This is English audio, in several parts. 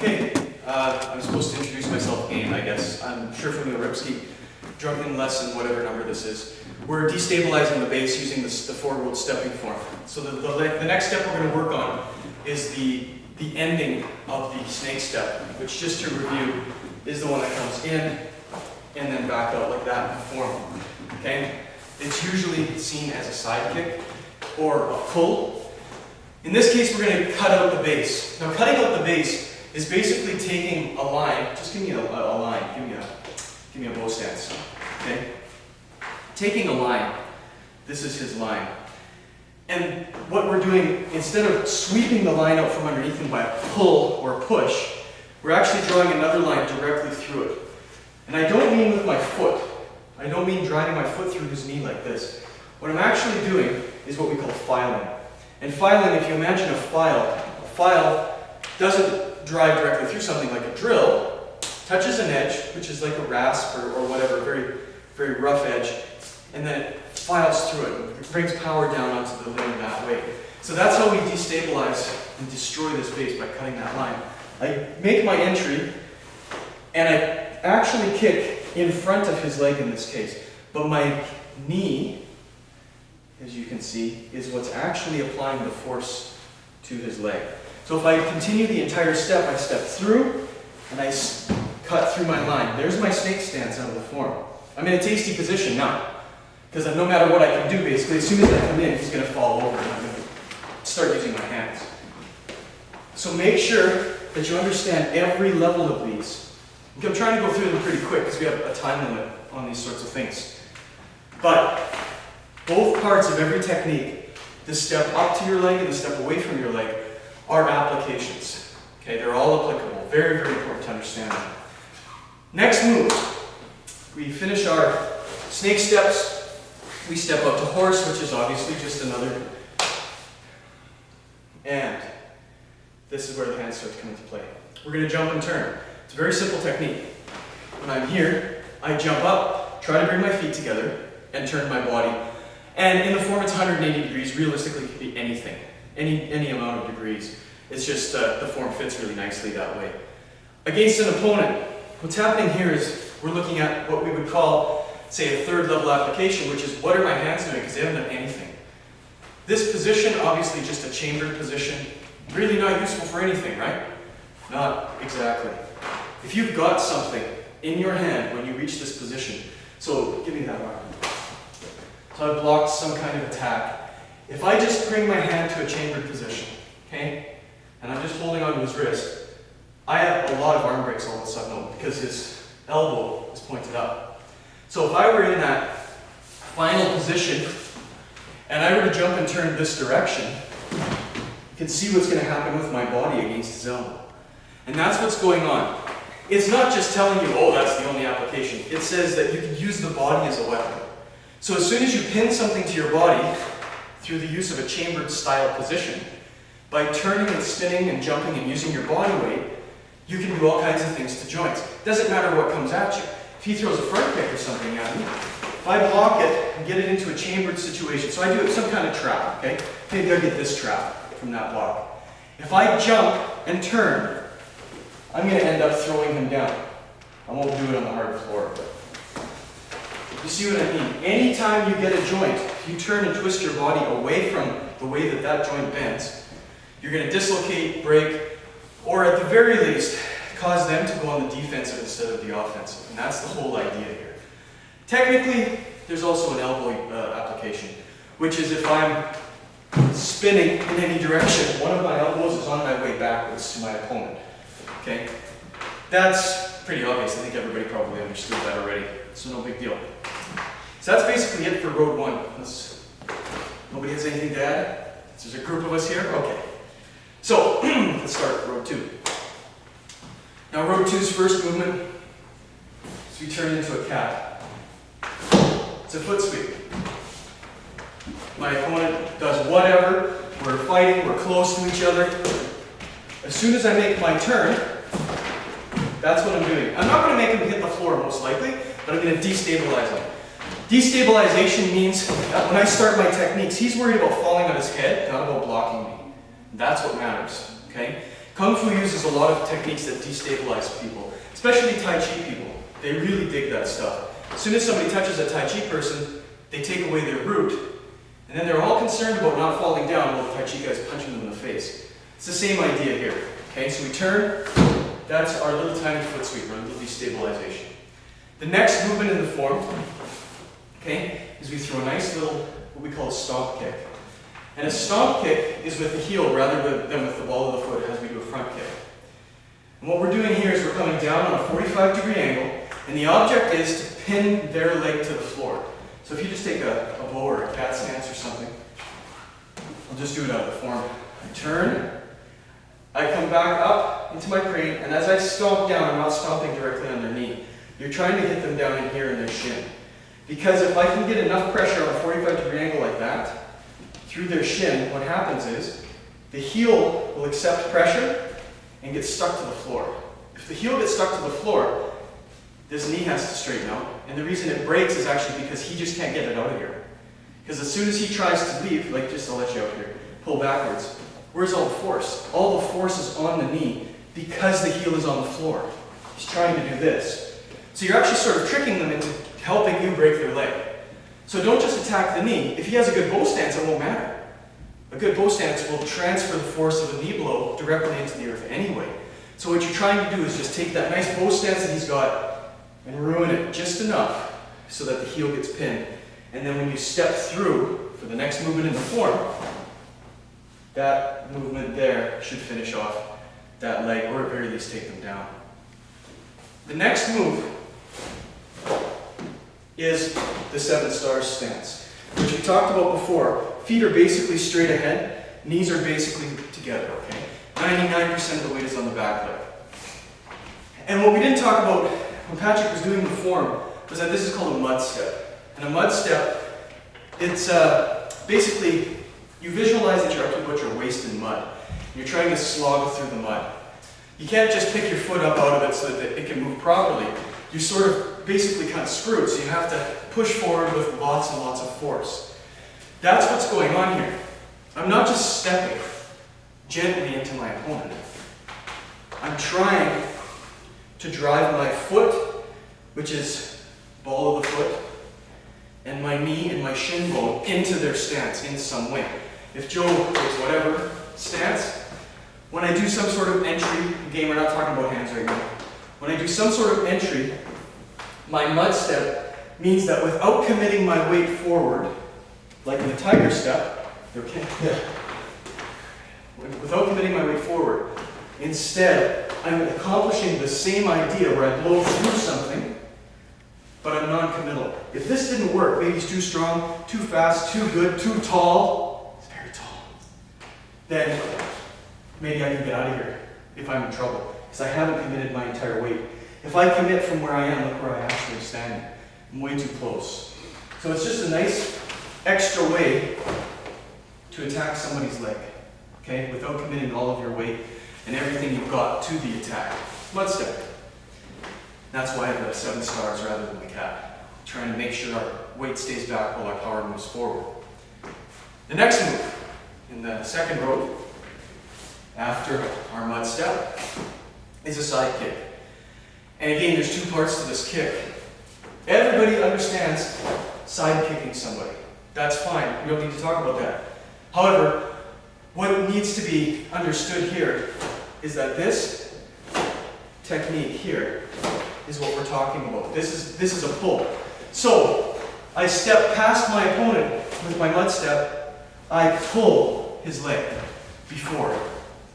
Okay, I'm supposed to introduce myself again, I guess. I'm sure from the Ripski, drunken lesson, whatever number this is. We're destabilizing the base using the forward stepping form. So the next step we're going to work on is the ending of the snake step, which, just to review, is the one that comes in and then back out like that in form. Okay? It's usually seen as a side kick or a pull. In this case, we're going to cut out the base. Now, cutting out the base is basically taking a line. Just give me a line. Give me a bow stance. Okay? Taking a line. This is his line. And what we're doing, instead of sweeping the line out from underneath him by a pull or a push, we're actually drawing another line directly through it. And I don't mean with my foot. I don't mean driving my foot through his knee like this. What I'm actually doing is what we call filing. And filing, if you imagine a file doesn't drive directly through something like a drill, touches an edge, which is like a rasp or whatever, very, very rough edge, and then it files through it. It brings power down onto the limb that way. So that's how we destabilize and destroy this base, by cutting that line. I make my entry, and I actually kick in front of his leg in this case, but my knee, as you can see, is what's actually applying the force to his leg. So if I continue the entire step, I step through, and I cut through my line. There's my snake stance out of the form. I'm in a tasty position now, because no matter what I can do, basically, as soon as I come in, he's going to fall over, and I'm going to start using my hands. So make sure that you understand every level of these. I'm trying to go through them pretty quick, because we have a time limit on these sorts of things. But both parts of every technique, the step up to your leg and the step away from your leg, are applications. Okay, they're all applicable. Very, very important to understand them. Next move, we finish our snake steps. We step up to horse, which is obviously just another. And this is where the hands start to come into play. We're going to jump and turn. It's a very simple technique. When I'm here, I jump up, try to bring my feet together, and turn my body. And in the form, it's 180 degrees. Realistically, it could be anything, any amount of degrees. It's just the form fits really nicely that way. Against an opponent, what's happening here is we're looking at what we would call, say, a third level application, which is what are my hands doing, because they haven't done anything. This position, obviously just a chambered position, really not useful for anything, right? Not exactly. If you've got something in your hand when you reach this position, so give me that arm. So I've blocked some kind of attack. If I just bring my hand to a chambered position, okay, and I'm just holding onto his wrist, I have a lot of arm breaks all of a sudden because his elbow is pointed up. So if I were in that final position and I were to jump and turn this direction, you can see what's going to happen with my body against his elbow. And that's what's going on. It's not just telling you, oh, that's the only application. It says that you can use the body as a weapon. So as soon as you pin something to your body through the use of a chambered style position, by turning and spinning and jumping and using your body weight, you can do all kinds of things to joints. It doesn't matter what comes at you. If he throws a front kick or something at me, if I block it and get it into a chambered situation, so I do some kind of trap, okay? Maybe I get this trap from that block. If I jump and turn, I'm going to end up throwing him down. I won't do it on the hard floor, but you see what I mean? Anytime you get a joint, if you turn and twist your body away from the way that that joint bends, you're going to dislocate, break, or at the very least, cause them to go on the defensive instead of the offensive. And that's the whole idea here. Technically, there's also an elbow application, which is if I'm spinning in any direction, one of my elbows is on my way backwards to my opponent. Okay? That's pretty obvious. I think everybody probably understood that already, so no big deal. So that's basically it for road one. Nobody has anything to add? There's a group of us here? Okay. So, let's start road two. Now road two's first movement is we turn into a cat. It's a foot sweep. My opponent does whatever. We're fighting, we're close to each other. As soon as I make my turn, that's what I'm doing. I'm not going to make him hit the floor most likely, but I'm going to destabilize him. Destabilization means that when I start my techniques, he's worried about falling on his head, not about blocking me. That's what matters, okay? Kung Fu uses a lot of techniques that destabilize people, especially Tai Chi people. They really dig that stuff. As soon as somebody touches a Tai Chi person, they take away their root, and then they're all concerned about not falling down while the Tai Chi guy's punching them in the face. It's the same idea here. Okay, so we turn, that's our little tiny foot sweep, our little destabilization. The next movement in the form, okay, is we throw a nice little, what we call a stomp kick. And a stomp kick is with the heel rather than with the ball of the foot as we do a front kick. And what we're doing here is we're coming down on a 45-degree angle, and the object is to pin their leg to the floor. So if you just take a bow or a cat stance or something, I'll just do it out of the form. I turn, I come back up into my crane, and as I stomp down, I'm not stomping directly on their knee. You're trying to hit them down in here in their shin. Because if I can get enough pressure on a 45-degree angle like that, through their shin, what happens is the heel will accept pressure and get stuck to the floor. If the heel gets stuck to the floor, this knee has to straighten out. And the reason it breaks is actually because he just can't get it out of here. Because as soon as he tries to leave, like just I'll let you out here, pull backwards, where's all the force? All the force is on the knee because the heel is on the floor. He's trying to do this. So you're actually sort of tricking them into helping you break their leg. So don't just attack the knee. If he has a good bow stance, it won't matter. A good bow stance will transfer the force of a knee blow directly into the earth anyway. So what you're trying to do is just take that nice bow stance that he's got and ruin it just enough so that the heel gets pinned. And then when you step through for the next movement in the form, that movement there should finish off that leg, or at very least take them down. The next move is the 7 stars stance, which we talked about before. Feet are basically straight ahead, knees are basically together, okay? 99% of the weight is on the back leg. And what we didn't talk about when Patrick was doing the form was that this is called a mud step. And a mud step, it's basically, you visualize that you're up to about your waist in mud. And you're trying to slog through the mud. You can't just pick your foot up out of it so that it can move properly. You're sort of basically kind of screwed, so you have to push forward with lots and lots of force. That's what's going on here. I'm not just stepping gently into my opponent. I'm trying to drive my foot, which is ball of the foot, and my knee and my shin bone into their stance in some way. If Joe takes whatever stance, when I do some sort of entry, again, we're not talking about hands right now. When I do some sort of entry, my mud step means that without committing my weight forward, like in the tiger step, okay? Without committing my weight forward, instead, I'm accomplishing the same idea where I blow through something, but I'm non-committal. If this didn't work, maybe he's too strong, too fast, too good, too tall, he's very tall, then maybe I can get out of here if I'm in trouble, because I haven't committed my entire weight. If I commit from where I am, look where I actually am standing. I'm way too close. So it's just a nice extra way to attack somebody's leg, okay, without committing all of your weight and everything you've got to the attack. Mud step. That's why I have 7 stars rather than the cat. Trying to make sure our weight stays back while our power moves forward. The next move in the second row after our mud step is a side kick. And again, there's 2 parts to this kick. Everybody understands side kicking somebody. That's fine. We don't need to talk about that. However, what needs to be understood here is that this technique here is what we're talking about. This is a pull. So, I step past my opponent with my mud step. I pull his leg before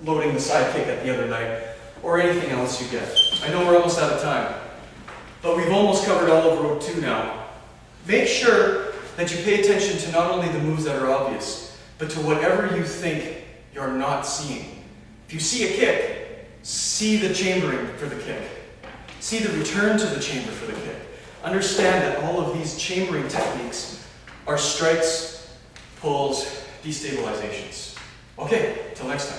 loading the side kick at the other leg, or anything else you get. I know we're almost out of time, but we've almost covered all of row 2 now. Make sure that you pay attention to not only the moves that are obvious, but to whatever you think you're not seeing. If you see a kick, see the chambering for the kick. See the return to the chamber for the kick. Understand that all of these chambering techniques are strikes, pulls, destabilizations. Okay, till next time.